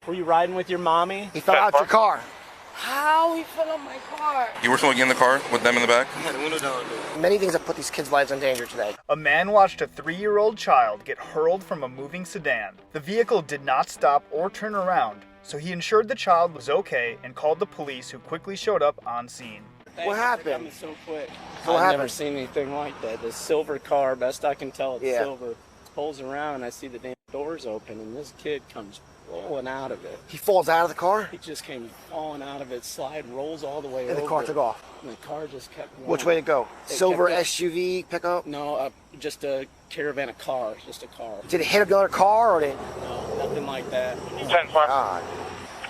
Were you riding with your mommy? He fell out your car. How he fell on my car? You were smoking in the car with them in the back? I had the window down, dude. Many things have put these kids' lives in danger today. A man watched a 3-year-old child get hurled from a moving sedan. The vehicle did not stop or turn around, so he ensured the child was okay and called the police, who quickly showed up on scene. What happened? Coming so quick. So what I've never happened? seen anything like that. This silver car, best I can tell, it's Yeah. silver. Pulls around and I see the damn doors open and this kid comes rolling out of it. He falls out of the car? He just came falling out of it, rolls all the way over. And the car took off? And the car just kept going. Which way to go? It Silver kept- SUV pickup? No, just a caravan of cars, just a car. Did it hit another car or did it? No, nothing like that. God.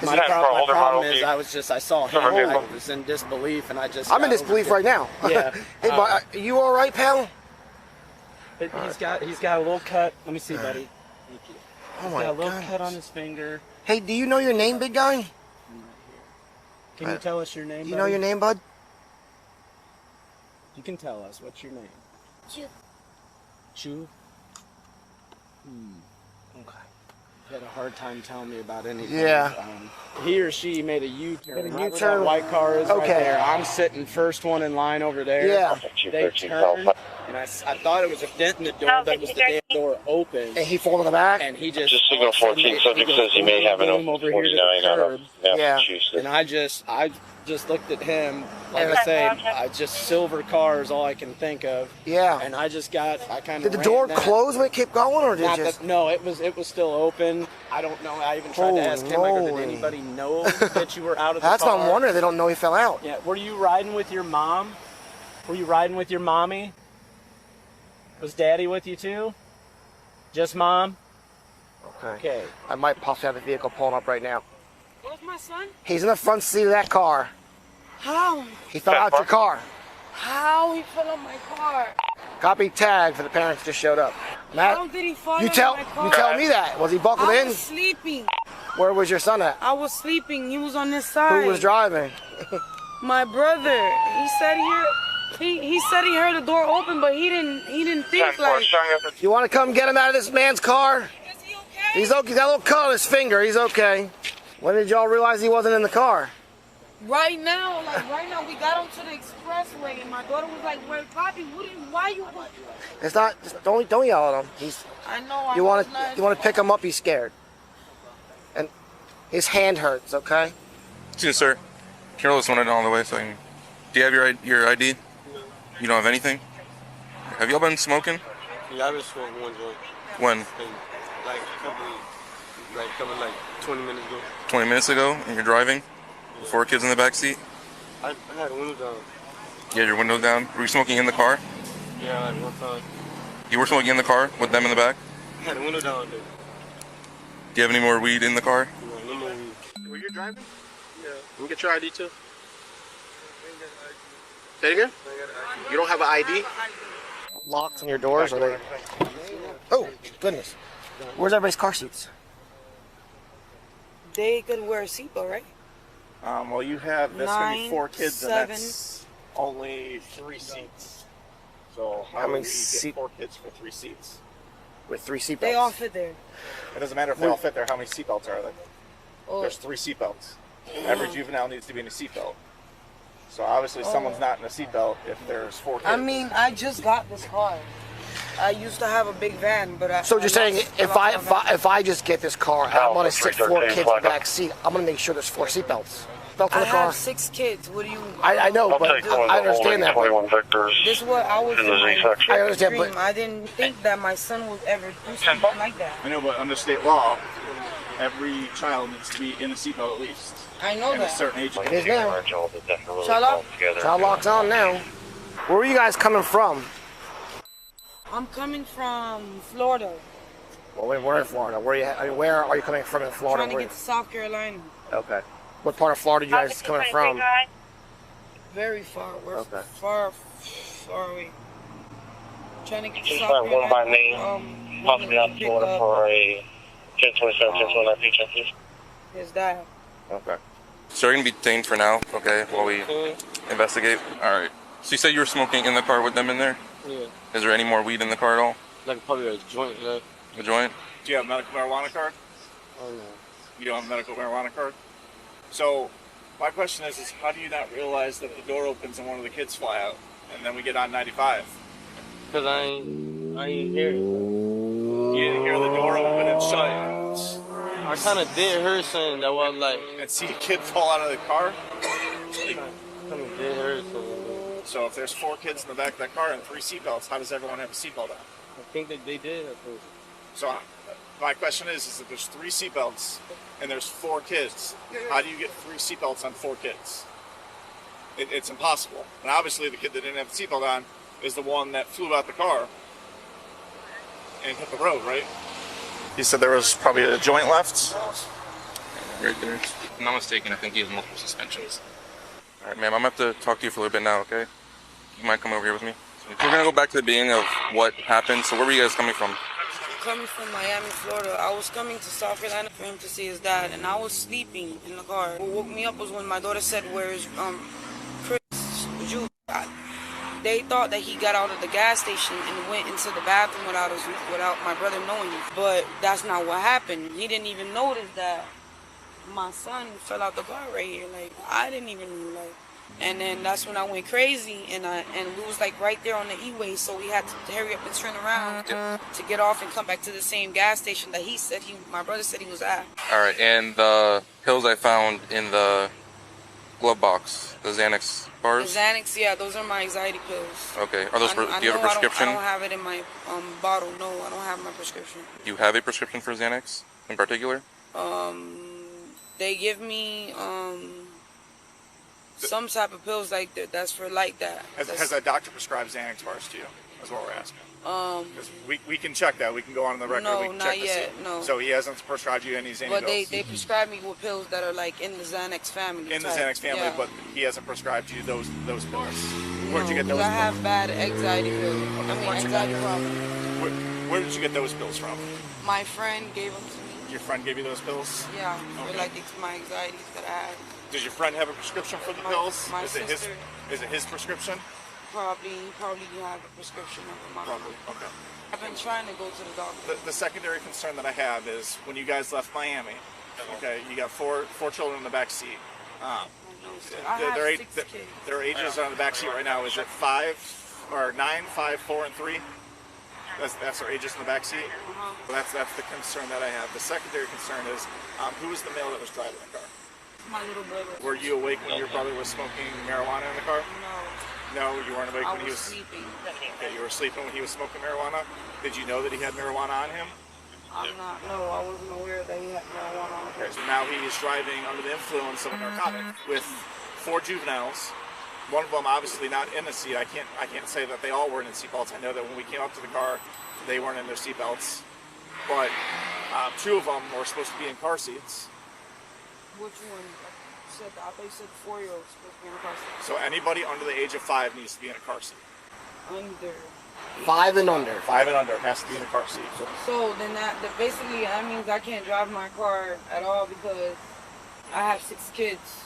My problem is I saw him, I was in disbelief and I just... I'm in disbelief right now. Yeah. Hey, are you all right, pal? He's got a little cut. Let me see, buddy. Oh He's my got a little God. cut on his finger. Hey, do you know your name, big guy? Can you tell us your name, Do you know your name, bud? You can tell us. What's your name? Chu. Chu? Okay. He had a hard time telling me about anything. Yeah. He or she made a U-turn. Made a Right where U-turn? that white car is right Okay. there. I'm sitting first one in line over there. Yeah. They turned, and I thought it was a dent in the door, but it was the damn door open. And he fall in the back? And he just... Signal 14, subject says he may have an boom, over here to the 49 out of curb. Massachusetts. And I just looked at him, like I say, just silver car is all I can think of. Yeah. And I kind of Did the door close when it kept going, or did it just... No, it was still open. I don't know. I even tried to ask him, I go, did anybody know that you were out of the That's car? what I'm wondering. They don't know he fell out. Yeah. Were you riding with your mom? Were you riding with your mommy? Was Daddy with you too? Just Mom? Okay. I might possibly have the vehicle pulling up right now. Where's my son? He's in the front seat of that car. How? He fell out your car. How he fell on my car? Copy tag for the parents just showed up. Matt, How did he fall you on tell my car? you tell me that. Was he buckled I in? was sleeping. Where was your son at? I was sleeping. He was on this side. Who was driving? My brother. He said he said he heard the door open, but he didn't think like. You want to come get him out of this man's car? Is he okay? He's okay. He's got a little cut on his finger. He's okay. When did y'all realize he wasn't in the car? Right now, we got onto the expressway, and my daughter was like, "Where, Poppy? Why you?" It's not. Just don't yell at him. I know. You want to pick him up? He's scared, and his hand hurts. Okay. Excuse me, sir. Can you roll this one all the way so I can... Do you have your ID? No. You don't have anything? Have y'all been smoking? Yeah, I've been smoking one joint. When? Like 20 minutes ago. 20 minutes ago, and you're driving? 4 kids in the back seat? I had the window down. You had your window down? Were you smoking in the car? Yeah, like one time. You were smoking in the car with them in the back? I had the window down, dude. Do you have any more weed in the car? No more weed. Were you driving? Yeah. Let me get your ID too. Say it again? You don't have an ID? Locks on your doors, or they? Oh goodness! Where's everybody's car seats? They could wear a seatbelt, right? Well, you have, that's going to be 4 kids, 7. and that's only 3 seats. So how many do you get 4 kids for 3 seats? With 3 seatbelts. They all fit there. It doesn't matter if they all fit there. How many seatbelts are there? Oh. There's 3 seatbelts. Every juvenile needs to be in a seatbelt. So obviously someone's not in a seatbelt if there's 4 kids. I mean, I just got this car. I used to have a big van, but So you're saying if I just get this car and I'm gonna sit 4 kids in the back seat, I'm gonna make sure there's 4 seatbelts. Belt in I the car. have 6 kids. What do you? I know, but I understand that. 21 Victors. This is what I was In the Z doing. section. I understand, Dream. but I didn't think that my son would ever do something like that. I know, but under state law, every child needs to be in a seatbelt at least. I know And a that. certain age. it is now. Shut up. Child locks on now. Where are you guys coming from? I'm coming from Florida. Well, we're in Florida. Where are you coming from in Florida? Trying to get to South Carolina. Okay. What part of Florida are you guys coming from? Very far. We're Okay. far away. Trying to get to Just South like one by Carolina. name, possibly out to Florida for a 1027, 1029 feature, please. Is that? Okay. So you're going to be detained for now, okay, while we investigate? Alright. So you said you were smoking in the car with them in there? Yeah. Is there any more weed in the car at all? Like probably a joint left. A joint? Do you have a medical marijuana card? Oh no. You don't have a medical marijuana card? So my question is how do you not realize that the door opens and one of the kids fly out, and then we get on 95? Because I ain't hear it. You didn't hear the door open and shut. I kind of did hear something that was like... And see a kid fall out of the car? I kind of did hear something. So if there's 4 kids in the back of that car and 3 seatbelts, how does everyone have a seatbelt on? I think that they did. So my question is if there's 3 seatbelts and there's 4 kids, how do you get 3 seatbelts on 4 kids? It's impossible. And obviously the kid that didn't have the seatbelt on is the one that flew out the car and hit the road, right? He said there was probably a joint left. Right there. If I'm not mistaken, I think he has multiple suspensions. All right, ma'am, I'm going to have to talk to you for a little bit now, okay? You might come over here with me. We're going to go back to the beginning of what happened. So where were you guys coming from? Coming from Miami, Florida. I was coming to South Carolina for him to see his dad, and I was sleeping in the car. What woke me up was when my daughter said, "Where's Chris? You?" They thought that he got out of the gas station and went into the bathroom without my brother knowing. But that's not what happened. He didn't even notice that my son fell out the car right here. Like, I didn't even know, like. And then that's when I went crazy, and we was like right there on the E-way, so we had to hurry up and turn around to get off and come back to the same gas station that my brother said he was at. All right, and the pills I found in the glove box, the Xanax bars? The Xanax, yeah, those are my anxiety pills. Okay, are those? Do you have a prescription? I don't have it in my bottle. No, I don't have my prescription. Do you have a prescription for Xanax in particular? They give me some type of pills like that's for like that. Has a doctor prescribed Xanax bars to you? That's what we're asking. Because we can check that. We can go on the record. No, we can not check yet. No. So he hasn't prescribed you any Xanax. But they prescribe me with pills that are like in the Xanax family. In the Xanax family, yeah. but he hasn't prescribed you those pills. Where'd you get those? I have bad anxiety pills. Anxiety problems. Where did you get those pills from? My friend gave them to me. Your friend gave you those pills? Yeah, okay. for like my anxieties that I had. Does your friend have a prescription for the pills? My is sister. Is it his prescription? Probably do have a prescription of mine. Probably. Okay. I've been trying to go to the doctor. The secondary concern that I have is when you guys left Miami. Okay, you got four children in the back seat. Their ages are on the back seat right now. Is it 5 or 9, 5, 4, and 3? That's their ages in the back seat. So that's the concern that I have. The secondary concern is who was the male that was driving the car? My little brother. Were you awake when your brother was smoking marijuana in the car? No. No, you weren't awake when he was sleeping. Okay, you were sleeping when he was smoking marijuana. Did you know that he had marijuana on him? No, I wasn't aware that he had marijuana on him. Okay, so now he is driving under the influence of a narcotic with 4 juveniles. One of them obviously not in the seat. I can't say that they all weren't in seatbelts. I know that when we came up to the car, they weren't in their seatbelts. But 2 of them were supposed to be in car seats. Which one? I thought you said 4-year-olds supposed to be in a car seat. So anybody under the age of 5 needs to be in a car seat. Under. 5 and under. 5 and under has to be in a car seat. So then that basically that means I can't drive my car at all because I have 6 kids.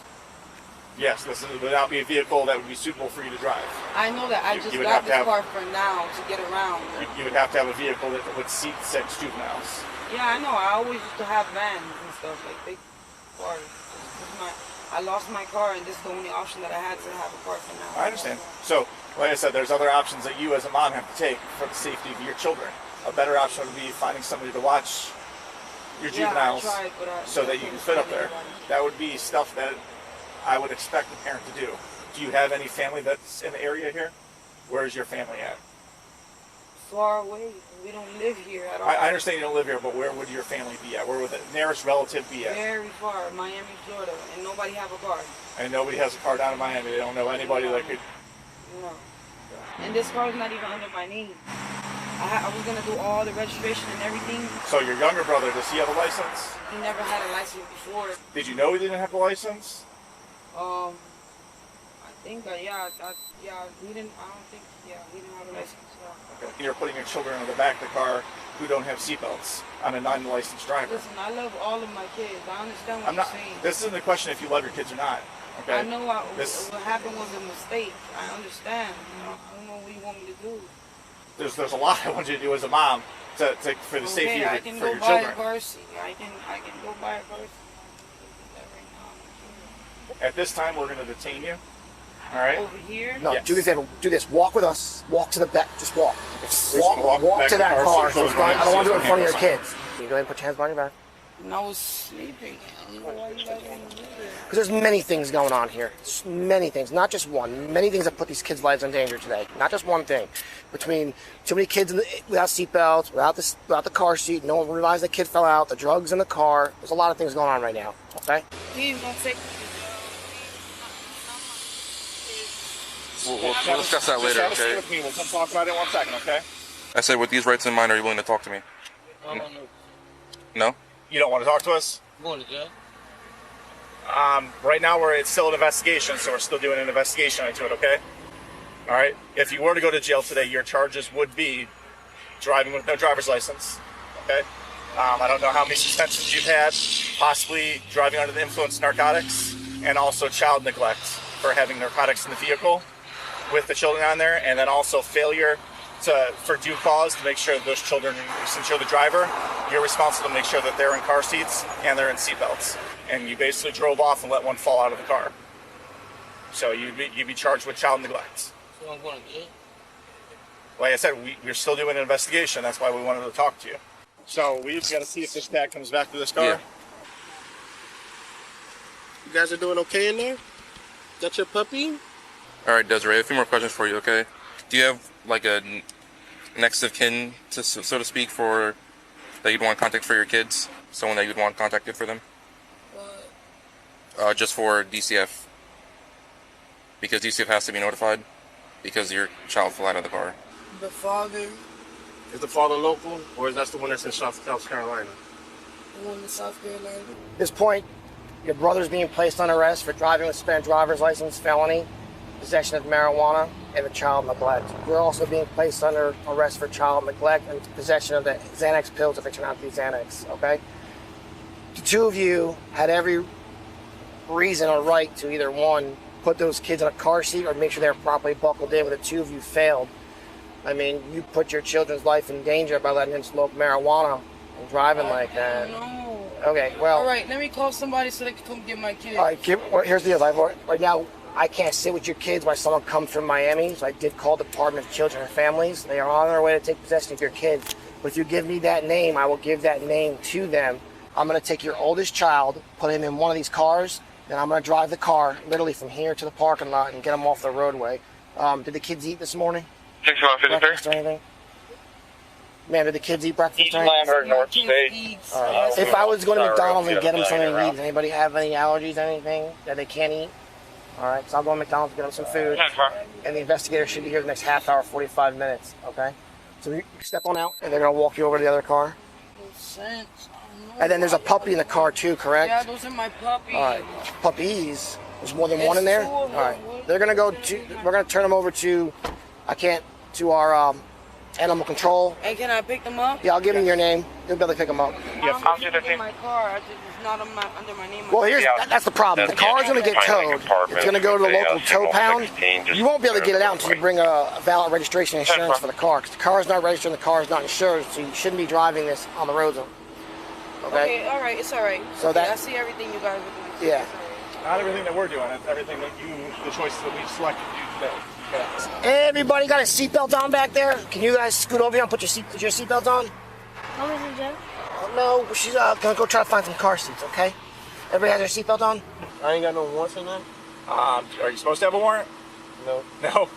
Yes, this would not be a vehicle that would be suitable for you to drive. I know that. I just you would got have this to have, car for now to get around. You would have to have a vehicle that would seat 6 juveniles. Yeah, I know. I always used to have vans and stuff, like big cars. I lost my car, and this is the only option that I had to have a car for now. I understand. So, like I said, there's other options that you as a mom have to take for the safety of your children. A better option would be finding somebody to watch your juveniles so that you can fit up there. That would be stuff that I would expect a parent to do. Do you have any family that's in the area here? Where is your family at? Far away. We don't live here at all. I understand you don't live here, but where would your family be at? Where would the nearest relative be at? Very far, Miami, Florida, and nobody have a car. And nobody has a car down in Miami. They don't know anybody that could. No. And this car is not even under my name. I was gonna do all the registration and everything. So your younger brother, does he have a license? He never had a license before. Did you know he didn't have a license? I think yeah, he didn't. I don't think. Yeah, he didn't have a license. Yeah. Okay. You're putting your children in the back of the car who don't have seatbelts on a non-licensed driver. Listen, I love all of my kids. I understand what you're saying. This isn't the question if you love your kids or not. Okay. I know what happened was a mistake. I understand. I don't know what you want me to do. there's a lot I want you to do as a mom to for the safety Okay, I of can for go your buy a children. car seat. I can go buy a car seat. At this time, we're going to detain you. All right. Over here. No, Yes. do this. Do this. Walk with us. Walk to the back. Just walk. Just walk Walk back to to that the car. car so I don't want to do it in front of your handle kids. You go ahead and put your hands behind your back. And I was sleeping. I don't know why you guys want to do this. Because there's many things going on here. Many things, not just one. Many things that put these kids' lives in danger today. Not just one thing. Between too many kids without seatbelts, without the car seat, no one realized the kid fell out, the drugs in the car. There's a lot of things going on right now. Okay. Please don't take me. We'll discuss that later, Just have a seat okay? with me. We'll come talk about it in 1 second, okay? I said, with these rights in mind, are you willing to talk to me? I don't know. No? You don't want to talk to us? I'm going to jail. Right now, it's still an investigation, so we're still doing an investigation into it, okay? All right? If you were to go to jail today, your charges would be driving with no driver's license, okay? I don't know how many suspensions you've had, possibly driving under the influence of narcotics, and also child neglect for having narcotics in the vehicle with the children on there, and then also failure for due cause to make sure that those children, since you're the driver, you're responsible to make sure that they're in car seats and they're in seatbelts. And you basically drove off and let one fall out of the car. So you'd be charged with child neglect. So I'm going to jail. Like I said, we're still doing an investigation. That's why we wanted to talk to you. So we've got to see if this dad comes back to this car. Yeah. You guys are doing okay in there? Got your puppy? All right, Desiree, a few more questions for you, okay? Do you have, like, a next of kin, so to speak, that you'd want contact for your kids? Someone that you'd want contacted for them? What? Just for DCF. Because DCF has to be notified because your child fell out of the car. The father, Is the father local, or is that the one that's in South Carolina? the one in South Carolina. At this point, your brother's being placed on arrest for driving with suspended driver's license, felony, possession of marijuana, and the child neglect. You're also being placed under arrest for child neglect and possession of the Xanax pills if they turn out to be Xanax, okay? The two of you had every reason or right to either one, put those kids in a car seat or make sure they're properly buckled in, but the two of you failed. I mean, you put your children's life in danger by letting them smoke marijuana and driving like that. No. Okay, well... All right, let me call somebody so they can come get my kid. All right, here's the deal. Right now, I can't sit with your kids while someone comes from Miami, so I did call the Department of Children and Families. They are on their way to take possession of your kids. But if you give me that name, I will give that name to them. I'm going to take your oldest child, put him in one of these cars, then I'm going to drive the car literally from here to the parking lot and get them off the roadway. Did the kids eat this morning? Breakfast or anything? Ma'am, did the kids eat breakfast East or anything? Lambert, North State. If I was going to McDonald's and get them something to eat, does anybody have any allergies, anything that they can't eat? All right, so I'll go to McDonald's and get them some food. And the investigator should be here the next half hour, 45 minutes, okay? So you step on out, and they're going to walk you over to the other car. No sense. I don't know. And then there's a puppy in the car too, correct? Yeah, those are my puppies. All right, puppies. There's more than one in there? Two All of them. right, they're going to go to, we're going to turn them over to, to our animal control. Hey, can I pick them up? Yeah, I'll give him your name. You'll be able to pick them up. Yeah, I'm in my car. It's not under my name. Well, that's the problem. The car's going to get towed. It's going to go to the local tow pound. You won't be able to get it out until you bring a valid registration and insurance for the car. Because the car is not registered and the car is not insured, so you shouldn't be driving this on the roads. Okay, all right, it's all right. So Okay, that- I see everything you guys are doing. Yeah. It's all right. Not everything that we're doing. It's everything that the choices that we've selected to do today. Everybody got a seatbelt on back there? Can you guys scoot over here and put your seatbelt on? No, she's gonna go try to find some car seats, okay? Everybody has their seatbelt on? I ain't got no warrants in there? Are you supposed to have a warrant? No. No.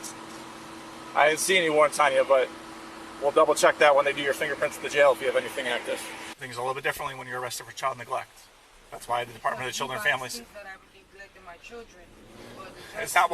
I didn't see any warrants on you, but we'll double check that when they do your fingerprints at the jail if you have anything active. Things a little bit differently when you're arrested for child neglect. That's why the Department of Children and You guys Families. think that I neglected my children, but It's not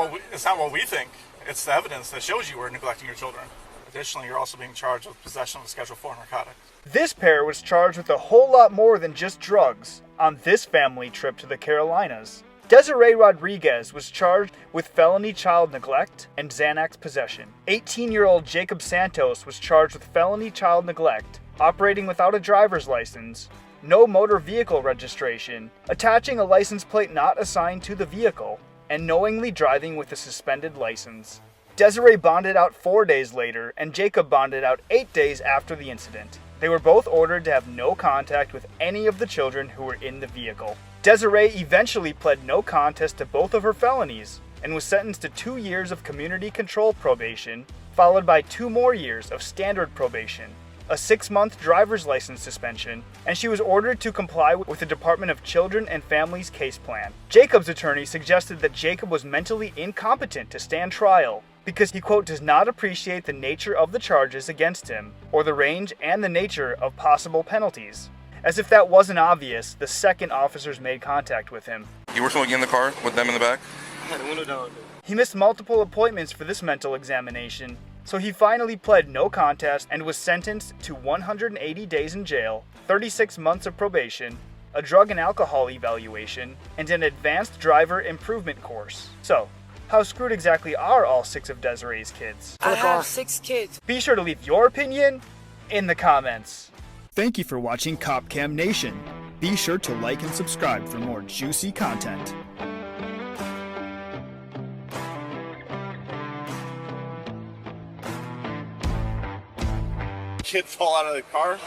what we think. It's the evidence that shows you were neglecting your children. Additionally, you're also being charged with possession of a Schedule 4 narcotic. This pair was charged with a whole lot more than just drugs on this family trip to the Carolinas. Desiree Rodriguez was charged with felony child neglect and Xanax possession. 18-year-old Jacob Santos was charged with felony child neglect, operating without a driver's license, no motor vehicle registration, attaching a license plate not assigned to the vehicle, and knowingly driving with a suspended license. Desiree bonded out 4 days later, and Jacob bonded out 8 days after the incident. They were both ordered to have no contact with any of the children who were in the vehicle. Desiree eventually pled no contest to both of her felonies and was sentenced to 2 years of community control probation, followed by 2 more years of standard probation, a 6-month driver's license suspension, and she was ordered to comply with the Department of Children and Families case plan. Jacob's attorney suggested that Jacob was mentally incompetent to stand trial because he, quote, does not appreciate the nature of the charges against him or the range and the nature of possible penalties. As if that wasn't obvious, the second officers made contact with him. You were smoking in the car with them in the back? He missed multiple appointments for this mental examination, so he finally pled no contest and was sentenced to 180 days in jail, 36 months of probation, a drug and alcohol evaluation, and an advanced driver improvement course. So, how screwed exactly are all 6 of Desiree's kids? I have 6 kids. Be sure to leave your opinion in the comments. Thank you for watching CopCam Nation. Be sure to like and subscribe for more juicy content. Kid fall out of the car.